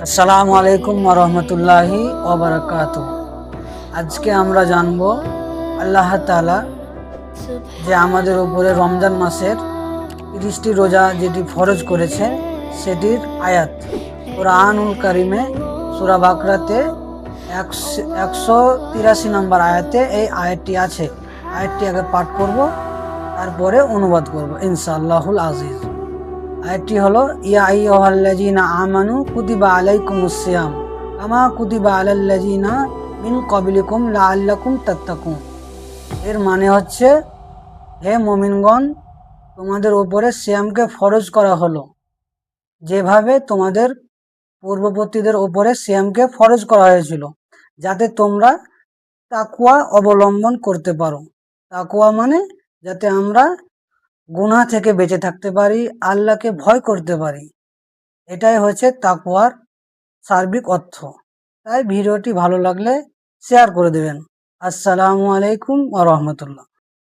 আসসালামু আলাইকুম ওয়া রাহমাতুল্লাহি ওয়া বারাকাতুহু। আজকে আমরা জানব আল্লাহ তাআলা যে আমাদের উপরে রমজান মাসের 30টি রোজা যেটি ফরজ করেছে সেটির আয়াত। কুরআনুল কারিমে সূরা বাকরাতে 183 নম্বর আয়াতে এই আয়াতটি আছে। আয়াতটি আগে পাঠ করব, তারপরে অনুবাদ করব ইনশাআল্লাহুল আজিজ। আয়াতটি হলো, ইয়া আইয়ুহাল্লাযীনা আমানু কুতিবা আলাইকুমুস সিয়াম কামা কুতিবা আলাল্লাযীনা মিন ক্বাবলিকুম লাআল্লাকুম তাত্তাকুন। এর মানে হচ্ছে, হে মুমিনগণ, তোমাদের উপরে সিয়ামকে ফরজ করা হলো যেভাবে তোমাদের পূর্ববর্তীদের উপরে সিয়ামকে ফরজ করা হয়েছিল, যাতে তোমরা তাকওয়া অবলম্বন করতে পারো। তাকওয়া মানে যাতে আমরা গুনাহ থেকে বেঁচে থাকতে পারি, আল্লাহকে ভয় করতে পারি। এটাই হচ্ছে তাকওয়ার সার্বিক অর্থ। তাই ভিডিওটি ভালো লাগলে শেয়ার করে দেবেন। আসসালামু আলাইকুম ওয়া রাহমাতুল্লাহ।